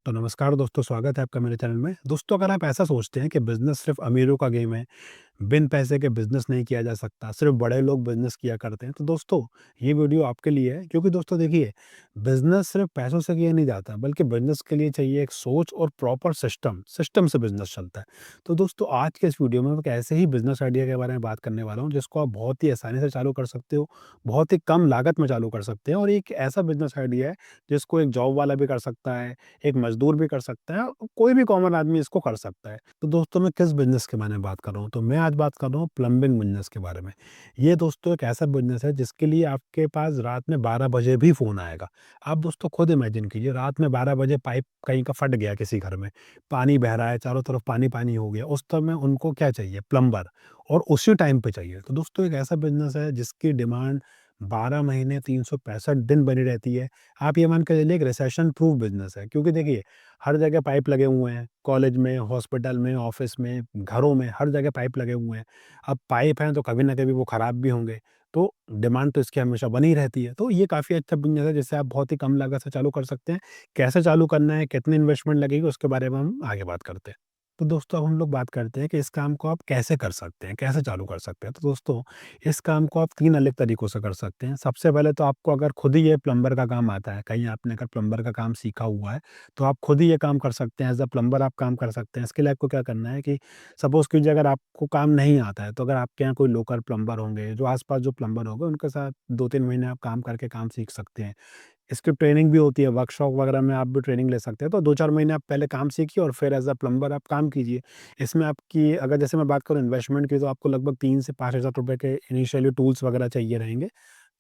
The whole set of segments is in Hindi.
तो नमस्कार दोस्तों, स्वागत है आपका मेरे चैनल में। दोस्तों, अगर आप ऐसा सोचते हैं कि बिज़नेस सिर्फ़ अमीरों का गेम है, बिन पैसे के बिज़नेस नहीं किया जा सकता, सिर्फ़ बड़े लोग बिज़नेस किया करते हैं, तो दोस्तों ये वीडियो आपके लिए है। क्योंकि दोस्तों देखिए, बिज़नेस सिर्फ़ पैसों से किया नहीं जाता, बल्कि बिज़नेस के लिए चाहिए एक सोच और प्रॉपर सिस्टम से बिज़नेस चलता है। तो दोस्तों, आज के इस वीडियो में मैं एक ऐसे ही बिज़नेस आइडिया के बारे में बात करने वाला हूँ, जिसको आप बहुत ही आसानी से चालू कर सकते हो, बहुत ही कम लागत में चालू कर सकते हैं, और एक ऐसा बिज़नेस आइडिया है, जिसको एक जॉब वाला भी कर सकता है, एक मज़दूर भी कर सकता है, कोई भी कॉमन आदमी इसको कर सकता है। तो दोस्तों, मैं किस बिज़नेस के बारे में बात कर रहा हूँ? तो मैं आज बात कर रहा हूँ प्लम्बिंग बिज़नेस के बारे में। ये दोस्तों एक ऐसा बिज़नेस है जिसके लिए आपके पास रात में 12 बजे भी फ़ोन आएगा। आप दोस्तों खुद इमेजिन कीजिए, रात में 12 बजे पाइप कहीं का फट गया किसी घर में, पानी बह रहा है, चारों तरफ पानी-पानी हो गया। उस समय उनको क्या चाहिए? प्लम्बर, और उसी टाइम पे चाहिए। तो दोस्तों एक ऐसा बिज़नेस है जिसकी डिमांड 12 महीने 365 दिन बनी रहती है। आप ये मान के चलिए एक रिसेशन प्रूफ बिज़नेस है, क्योंकि देखिए हर जगह पाइप लगे हुए हैं, कॉलेज में, हॉस्पिटल में, ऑफ़िस में, घरों में, हर जगह पाइप लगे हुए हैं। अब पाइप हैं तो कभी न कभी वो ख़राब भी होंगे, तो डिमांड तो इसकी हमेशा बनी रहती है। तो ये काफ़ी अच्छा बिज़नेस है जिसे आप बहुत ही कम लागत से चालू कर सकते हैं। कैसे चालू करना है, कितनी इन्वेस्टमेंट लगेगी, उसके बारे में हम आगे बात करते हैं। तो दोस्तों, अब हम लोग बात करते हैं कि इस काम को आप कैसे कर सकते हैं, कैसे चालू कर सकते हैं। तो दोस्तों, इस काम को आप 3 अलग तरीकों से कर सकते हैं। सबसे पहले तो आपको अगर खुद ही ये प्लम्बर का काम आता है, कहीं आपने अगर प्लम्बर का काम सीखा हुआ है, तो आप खुद ही ये काम कर सकते हैं, एज़ अ प्लम्बर आप काम कर सकते हैं। इसके लिए आपको क्या करना है कि सपोज़ कीजिए अगर आपको काम नहीं आता है, तो अगर आपके यहाँ कोई लोकल प्लम्बर होंगे, जो आस-पास जो प्लम्बर होंगे, उनके साथ 2-3 महीने आप काम करके काम सीख सकते हैं। इसकी ट्रेनिंग भी होती है, वर्कशॉप वगैरह में आप भी ट्रेनिंग ले सकते हैं। तो 2-4 महीने आप पहले काम सीखिए और फिर एज़ अ प्लम्बर आप काम कीजिए। इसमें आपकी अगर जैसे मैं बात करूँ इन्वेस्टमेंट की, तो आपको लगभग 3 से 5,000 रुपए के इनिशियली टूल्स वगैरह चाहिए रहेंगे।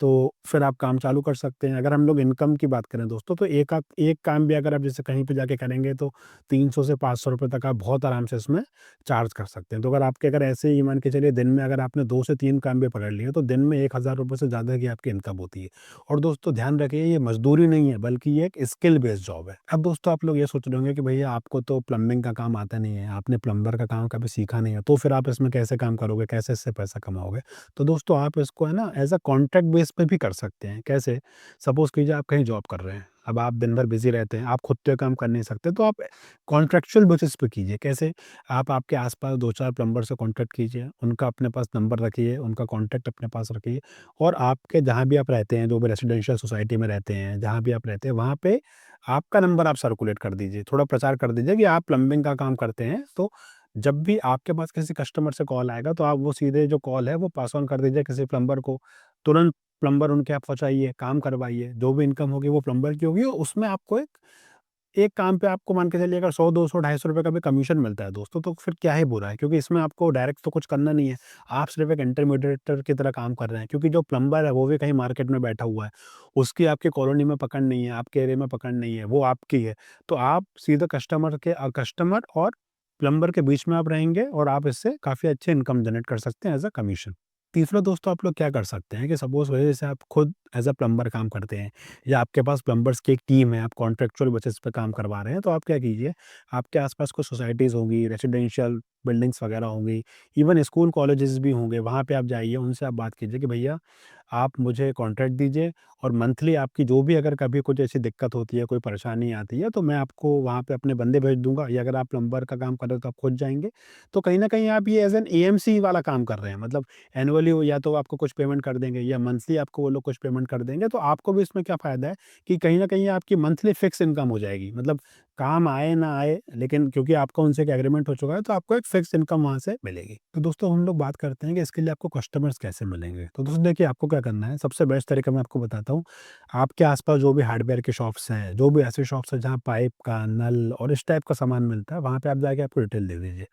तो फिर आप काम चालू कर सकते हैं। अगर हम लोग इनकम की बात करें दोस्तों, तो एक काम भी अगर आप जैसे कहीं पे जाके करेंगे, तो 300 से 500 रुपए तक आप बहुत आराम से इसमें चार्ज कर सकते हैं। तो अगर आपके अगर ऐसे ही मान के चलिए दिन में अगर आपने 2 से 3 काम भी पकड़ लिए, तो दिन में 1,000 रुपए से ज़्यादा की आपकी इनकम होती है। और दोस्तों ध्यान रखिए, ये मज़दूरी नहीं है, बल्कि ये एक स्किल बेस्ड जॉब है। अब दोस्तों आप लोग ये सोच रहे होंगे कि भैया आपको तो प्लम्बिंग का काम आता नहीं है, आपने प्लम्बर का काम कभी सीखा नहीं है, तो फिर आप इसमें कैसे काम करोगे, कैसे इससे पैसा कमाओगे? तो दोस्तों आप इसको है ना एज़ अ कॉन्ट्रैक्ट बेस पे भी कर सकते हैं। कैसे? सपोज़ कीजिए आप कहीं जॉब कर रहे हैं, अब आप दिन भर बिज़ी रहते हैं, आप खुद तो ये काम कर नहीं सकते, तो आप कॉन्ट्रैक्चुअल बेसिस पे कीजिए। कैसे? आप आपके आस-पास 2-4 प्लम्बर से कॉन्टैक्ट कीजिए, उनका अपने पास नंबर रखिए, उनका कॉन्टैक्ट अपने पास रखिए, और आपके जहाँ भी आप रहते हैं, जो भी रेज़िडेंशियल सोसाइटी में रहते हैं, जहाँ भी आप रहते हैं, वहाँ पे आपका नंबर आप सर्कुलेट कर दीजिए। थोड़ा प्रचार कर दीजिए कि आप प्लम्बिंग का काम करते हैं, तो जब भी आपके पास किसी कस्टमर से कॉल आएगा, तो आप वो सीधे जो कॉल है, वो पास ऑन कर दीजिए किसी प्लम्बर को। तुरंत प्लम्बर उनके यहाँ पहुँचाइए, काम करवाइए, जो भी इनकम होगी वो प्लम्बर की होगी, और उसमें आपको एक एक काम पे आपको मान के चलिए अगर 100, 200, ₹250 का भी कमीशन मिलता है दोस्तों, तो फिर क्या ही बुरा है, क्योंकि इसमें आपको डायरेक्ट तो कुछ करना नहीं है। आप सिर्फ़ एक इंटरमीडिएटर की तरह काम कर रहे हैं, क्योंकि जो प्लम्बर है वो भी कहीं मार्केट में बैठा हुआ है। उसकी आपकी कॉलोनी में पकड़ नहीं है, आपके एरिया में पकड़ नहीं है, वो आपकी है। तो आप सीधे कस्टमर और प्लम्बर के बीच में आप रहेंगे, और आप इससे काफ़ी अच्छी इनकम जनरेट कर सकते हैं एज़ अ कमीशन। तीसरा दोस्तों आप लोग क्या कर सकते हैं कि सपोज़ वजह से आप खुद एज़ अ प्लम्बर काम करते हैं, या आपके पास प्लम्बर्स की एक टीम है, आप कॉन्ट्रैक्चुअल बेसिस पे काम करवा रहे हैं, तो आप क्या कीजिए, आपके आस-पास कुछ सोसाइटीज़ होंगी, रेज़िडेंशियल बिल्डिंग्स वगैरह होंगी, इवन स्कूल कॉलेजेस भी होंगे, वहाँ पे आप जाइए, उनसे आप बात कीजिए कि भैया आप मुझे कॉन्ट्रैक्ट दीजिए, और मंथली आपकी जो भी अगर कभी कुछ ऐसी दिक्कत होती है, कोई परेशानी आती है, तो मैं आपको वहाँ पे अपने बंदे भेज दूँगा, या अगर आप प्लम्बर का काम कर रहे हो तो आप खुद जाएँगे। तो कहीं न कहीं आप ये एज़ एन एएमसी वाला काम कर रहे हैं, मतलब एनुअली वो या तो आपको कुछ पेमेंट कर देंगे, या मंथली आपको वो लोग कुछ पेमेंट कर देंगे, तो आपको भी इसमें क्या फ़ायदा है कि कहीं न कहीं आपकी मंथली फिक्स इनकम हो जाएगी। मतलब काम आए ना आए, लेकिन क्योंकि आपका उनसे एक एग्रीमेंट हो चुका है, तो आपको एक फिक्स इनकम वहाँ से मिलेगी। तो दोस्तों हम लोग बात करते हैं कि इसके लिए आपको कस्टमर्स कैसे मिलेंगे। तो दोस्तों देखिए, आपको क्या करना है, सबसे बेस्ट तरीका मैं आपको बताता हूँ। आपके आस-पास जो भी हार्डवेयर की शॉप्स हैं, जो भी ऐसी शॉप्स हैं जहाँ पाइप का, नल और इस टाइप का सामान मिलता है, वहाँ पे आप जाके आपको डिटेल दे दीजिए।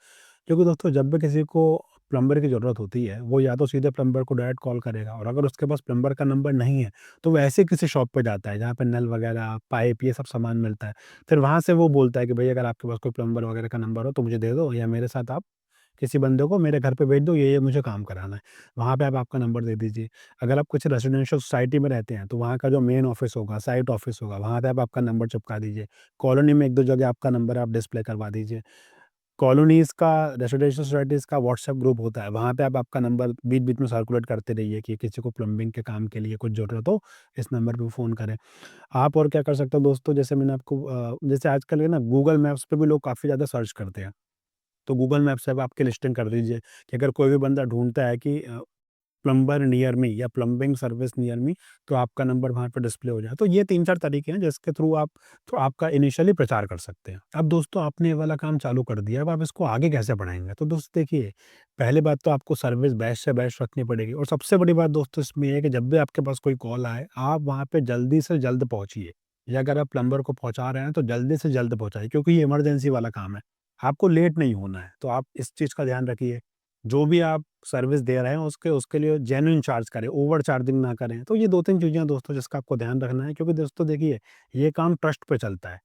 क्योंकि दोस्तों जब भी किसी को प्लम्बर की ज़रूरत होती है, वो या तो सीधे प्लम्बर को डायरेक्ट कॉल करेगा, और अगर उसके पास प्लम्बर का नंबर नहीं है, तो वो ऐसे किसी शॉप पे जाता है, जहाँ पे नल वगैरह, पाइप ये सब सामान मिलता है। फिर वहाँ से वो बोलता है कि भई अगर आपके पास कोई प्लम्बर वगैरह का नंबर हो तो मुझे दे दो, या मेरे साथ आप किसी बंदे को मेरे घर पे भेज दो, ये मुझे काम कराना है। वहाँ पे आप आपका नंबर दे दीजिए। अगर आप कुछ रेज़िडेंशियल सोसाइटी में रहते हैं, तो वहाँ का जो मेन ऑफ़िस होगा, साइट ऑफ़िस होगा, वहाँ पे आप आपका नंबर चिपका दीजिए। कॉलोनी में 1-2 जगह आपका नंबर आप डिस्प्ले करवा दीजिए। कॉलोनीज़ का, रेसिडेंशियल सोसाइटीज़ का व्हाट्सएप ग्रुप होता है, वहाँ पे आप आपका नंबर बीच-बीच में सर्कुलेट करते रहिए कि किसी को प्लम्बिंग के काम के लिए कुछ ज़रूरत हो, इस नंबर पे फ़ोन करें। आप और क्या कर सकते हो दोस्तों, जैसे मैंने आपको जैसे आजकल है ना गूगल मैप्स पे भी लोग काफ़ी ज़्यादा सर्च करते हैं। तो गूगल मैप्स पे आप आपकी लिस्टिंग कर दीजिए कि अगर कोई भी बंदा ढूँढता है कि प्लम्बर नियर मी या प्लम्बिंग सर्विस नियर मी, तो आपका नंबर वहाँ पे डिस्प्ले हो जाए। तो ये 3-4 तरीके हैं जिसके थ्रू आप तो आपका इनिशियली प्रचार कर सकते हैं। अब दोस्तों आपने ये वाला काम चालू कर दिया, अब आप इसको आगे कैसे बढ़ाएँगे? तो दोस्तों देखिए, पहली बात तो आपको सर्विस बेस्ट से बेस्ट रखनी पड़ेगी और सबसे बड़ी बात दोस्तों इसमें ये है कि जब भी आपके पास कोई कॉल आए, आप वहाँ पे जल्दी से जल्द पहुँचिए। या अगर आप प्लम्बर को पहुँचा रहे हैं तो जल्दी से जल्द पहुँचाइए क्योंकि ये इमरजेंसी वाला काम है। आपको लेट नहीं होना है, तो आप इस चीज़ का ध्यान रखिए। जो भी आप सर्विस दे रहे हैं उसके उसके लिए जेन्युइन चार्ज करें, ओवर चार्जिंग ना करें। तो ये 2-3 चीज़ें हैं दोस्तों जिसका आपको ध्यान रखना है क्योंकि दोस्तों देखिए, ये काम ट्रस्ट पे चलता है।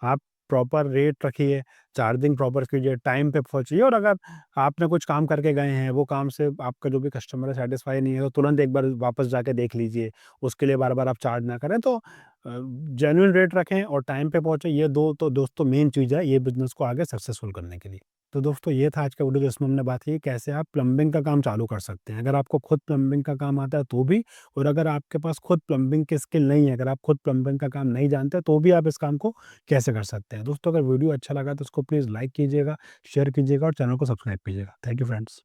आप प्रॉपर रेट रखिए, चार्जिंग प्रॉपर कीजिए, टाइम पे पहुँचिए और अगर आपने कुछ काम करके गए हैं, वो काम से आपका जो भी कस्टमर है सैटिस्फाई नहीं है, तो तुरंत एक बार वापस जाके देख लीजिए। उसके लिए बार-बार आप चार्ज ना करें। तो जेन्युइन रेट रखें और टाइम पे पहुँचे, ये 2 तो दोस्तों मेन चीज़ है ये बिज़नेस को आगे सक्सेसफुल करने के लिए। तो दोस्तों ये था आज का वीडियो जिसमें हमने बात की कैसे आप प्लम्बिंग का काम चालू कर सकते हैं। अगर आपको खुद प्लम्बिंग का काम आता है तो भी, और अगर आपके पास खुद प्लम्बिंग की स्किल नहीं है, अगर आप खुद प्लम्बिंग का काम नहीं जानते तो भी आप इस काम को कैसे कर सकते हैं। दोस्तों अगर वीडियो अच्छा लगा तो इसको प्लीज़ लाइक कीजिएगा, शेयर कीजिएगा और चैनल को सब्सक्राइब कीजिएगा। Thank you friends.